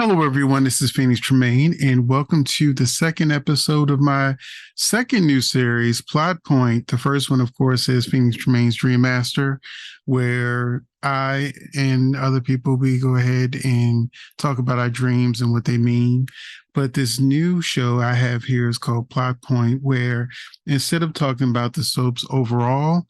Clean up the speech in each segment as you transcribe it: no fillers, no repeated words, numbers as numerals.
Hello, everyone. This is Phoenix Tremaine, and welcome to the second episode of my second new series, Plot Point. The first one, of course, is Phoenix Tremaine's Dream Master, where I and other people we go ahead and talk about our dreams and what they mean. But this new show I have here is called Plot Point, where instead of talking about the soaps overall,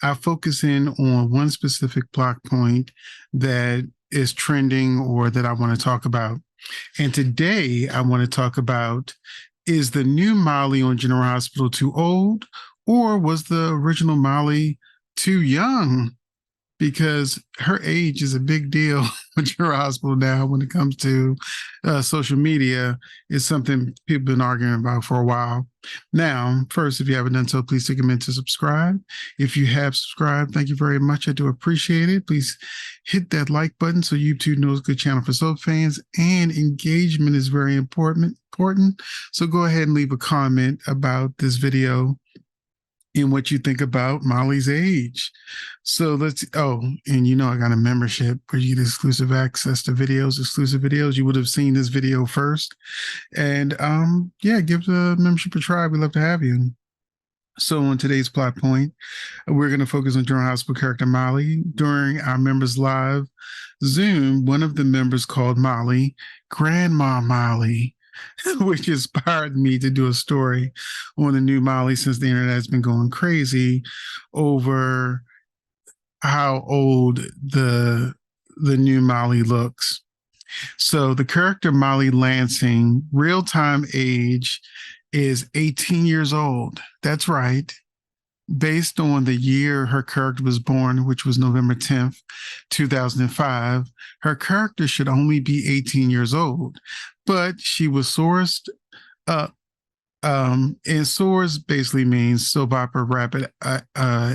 I focus in on one specific plot point that is trending or that I want to talk about. And today I want to talk about, is the new Molly on General Hospital too old, or was the original Molly too young? Because her age is a big deal with General Hospital now when it comes to social media. It's something people have been arguing about for a while. Now, first, if you haven't done so, please take a minute to subscribe. If you have subscribed, thank you very much. I do appreciate it. Please hit that like button so YouTube knows a good channel for soap fans, and engagement is very important. So go ahead and leave a comment about this video and what you think about Molly's age. So and I got a membership where you get exclusive access to exclusive videos. You would have seen this video first. And give the membership a try. We'd love to have you. So on today's plot point, we're going to focus on General Hospital character Molly. During our members live Zoom, one of the members called Molly Grandma Molly, which inspired me to do a story on the new Molly, since the internet has been going crazy over how old the new Molly looks. So the character Molly Lansing, real-time age is 18 years old. That's right. Based on the year her character was born, which was November 10th, 2005, her character should only be 18 years old. But she was sourced up, and SOARS basically means soap opera rapid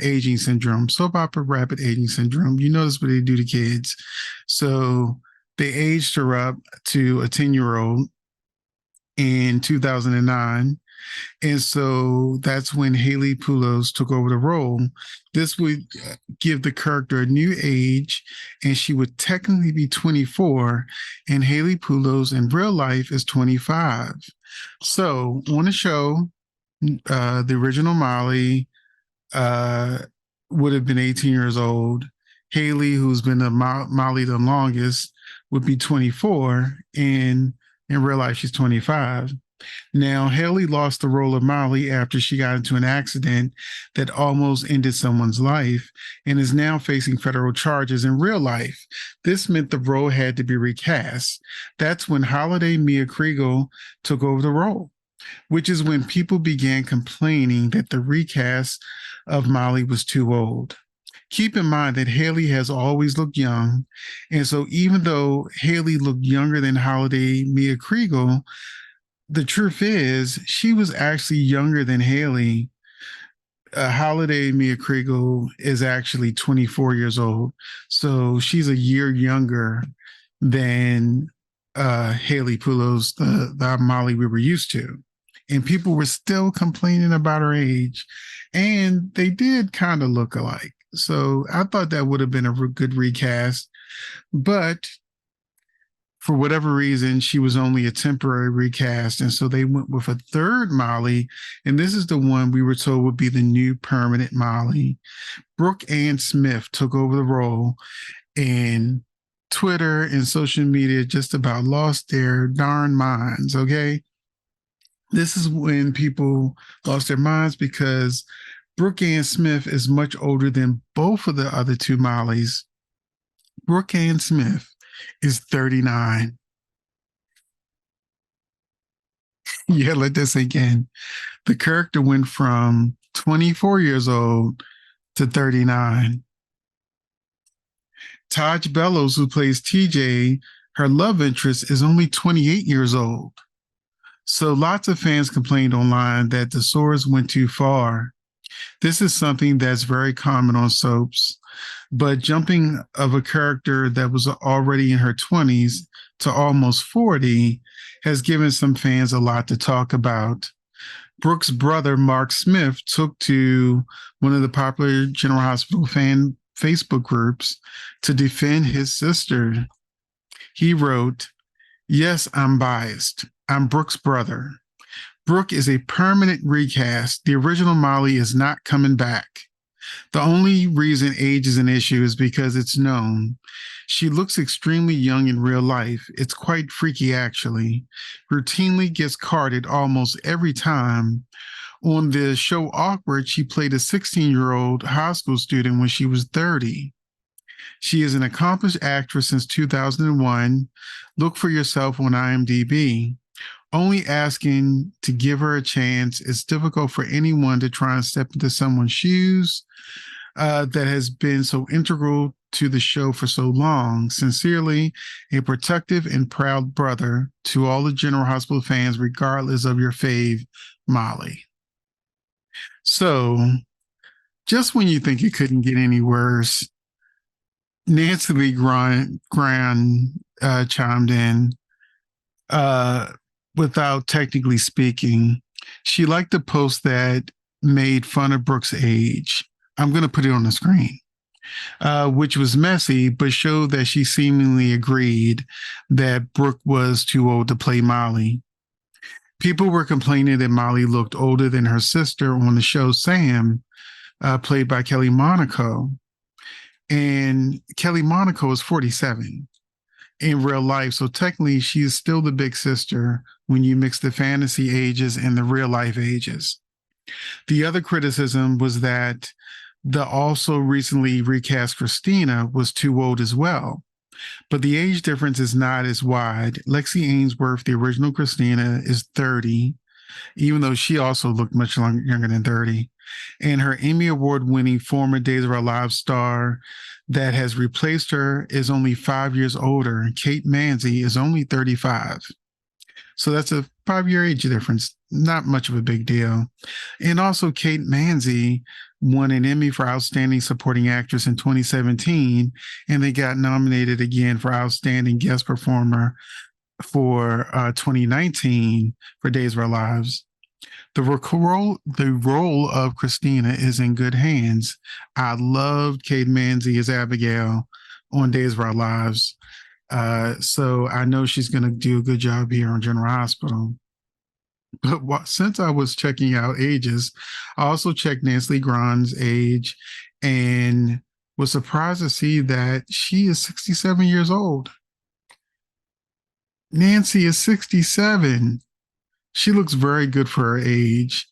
aging syndrome. Soap opera rapid aging syndrome. You notice what they do to kids. So they aged her up to a 10-year-old in 2009. And so that's when Haley Poulos took over the role. This would give the character a new age, and she would technically be 24, and Haley Poulos in real life is 25. So on the show, the original Molly would have been 18 years old. Haley, who's been the Molly the longest, would be 24, and in real life, she's 25. Now, Haley lost the role of Molly after she got into an accident that almost ended someone's life and is now facing federal charges in real life. This meant the role had to be recast. That's when Holiday Mia Kriegel took over the role, which is when people began complaining that the recast of Molly was too old. Keep in mind that Haley has always looked young, and so even though Haley looked younger than Holiday Mia Kriegel, the truth is she was actually younger than Haley. Holiday Mia Kriegel is actually 24 years old, so she's a year younger than Haley Poulos, the Molly we were used to. And people were still complaining about her age, and they did kind of look alike. So I thought that would have been a good recast, but for whatever reason, she was only a temporary recast. And so they went with a third Molly. And this is the one we were told would be the new permanent Molly. Brooke Ann Smith took over the role, and Twitter and social media just about lost their darn minds. Okay. This is when people lost their minds, because Brooke Ann Smith is much older than both of the other two Mollys. Brooke Ann Smith is 39. Yeah, let that sink in. The character went from 24 years old to 39. Taj Bellows, who plays TJ, her love interest, is only 28 years old. So lots of fans complained online that the SOARS went too far. This is something that's very common on soaps, but jumping of a character that was already in her 20s to almost 40 has given some fans a lot to talk about. Brooke's brother, Mark Smith, took to one of the popular General Hospital fan Facebook groups to defend his sister. He wrote, Yes, I'm biased. I'm Brooke's brother. Brooke is a permanent recast. The original Molly is not coming back. The only reason age is an issue is because it's known. She looks extremely young in real life. It's quite freaky, actually. Routinely gets carded almost every time. On the show Awkward, she played a 16-year-old high school student when she was 30. She is an accomplished actress since 2001. Look for yourself on IMDb. Only asking to give her a chance. It's difficult for anyone to try and step into someone's shoes that has been so integral to the show for so long. Sincerely, a protective and proud brother to all the General Hospital fans, regardless of your fave, Molly. So, just when you think it couldn't get any worse, Nancy Lee Graham chimed in without technically speaking. She liked the post that made fun of Brooke's age. I'm going to put it on the screen, which was messy, but showed that she seemingly agreed that Brooke was too old to play Molly. People were complaining that Molly looked older than her sister on the show Sam, played by Kelly Monaco. And Kelly Monaco is 47 in real life. So technically, she is still the big sister when you mix the fantasy ages and the real life ages. The other criticism was that the also recently recast Christina was too old as well. But the age difference is not as wide. Lexi Ainsworth, the original Christina, is 30, even though she also looked much younger than 30. And her Emmy Award winning former Days of Our Lives star that has replaced her is only 5 years older. Kate Mansi is only 35. So that's a 5 year age difference. Not much of a big deal. And also, Kate Mansi won an Emmy for Outstanding Supporting Actress in 2017, and they got nominated again for Outstanding Guest Performer for 2019 for Days of Our Lives. The role of Christina is in good hands. I loved Kate Mansi as Abigail on Days of Our Lives. So I know she's going to do a good job here on General Hospital. But since I was checking out ages, I also checked Nancy Lee Grahm's age and was surprised to see that she is 67 years old. Nancy is 67. She looks very good for her age,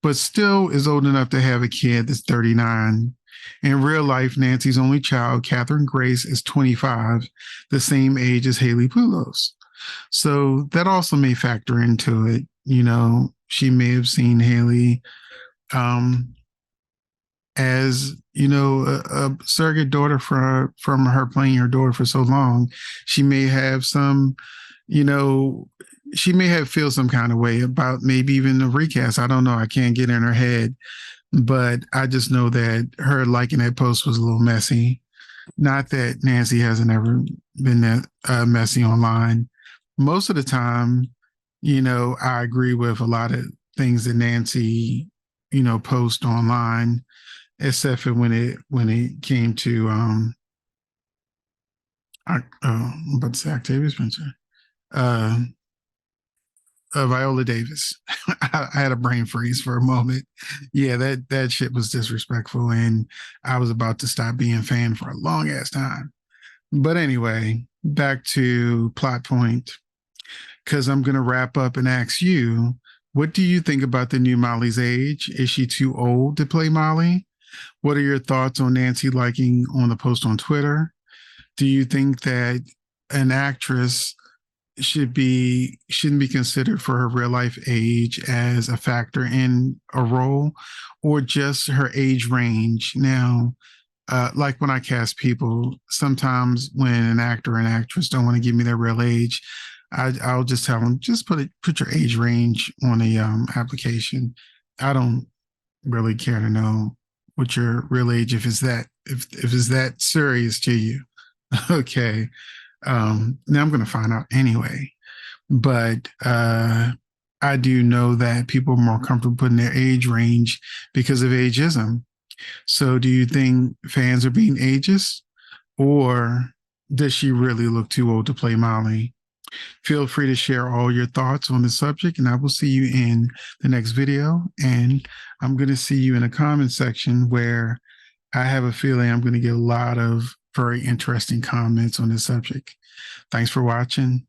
but still is old enough to have a kid that's 39. In real life, Nancy's only child, Catherine Grace, is 25, the same age as Haley Poulos. So that also may factor into it. You know, she may have seen Haley as, you know, a surrogate daughter from her playing her daughter for so long. She may have some, you know, she may have feel some kind of way about maybe even the recast. I don't know. I can't get in her head, but I just know that her liking that post was a little messy. Not that Nancy hasn't ever been that messy online. Most of the time, you know, I agree with a lot of things that Nancy, you know, post online, except for when it came to I'm about to say Octavia Spencer. Viola Davis. I had a brain freeze for a moment. Yeah, that shit was disrespectful, and I was about to stop being a fan for a long ass time. But anyway, back to plot point, because I'm gonna wrap up and ask you, what do you think about the new Molly's age? Is she too old to play Molly? What are your thoughts on Nancy liking on the post on Twitter? Do you think that an actress shouldn't be considered for her real life age as a factor in a role, or just her age range? Now, like when I cast people, sometimes when an actor or an actress don't want to give me their real age, I'll just tell them, just put your age range on a application. I don't really care to know what your real age if it's that serious to you. Okay. Now I'm going to find out anyway. But I do know that people are more comfortable putting their age range because of ageism. So do you think fans are being ageist, or does she really look too old to play Molly? Feel free to share all your thoughts on the subject, and I will see you in the next video. And I'm going to see you in a comment section where I have a feeling I'm going to get a lot of very interesting comments on this subject. Thanks for watching.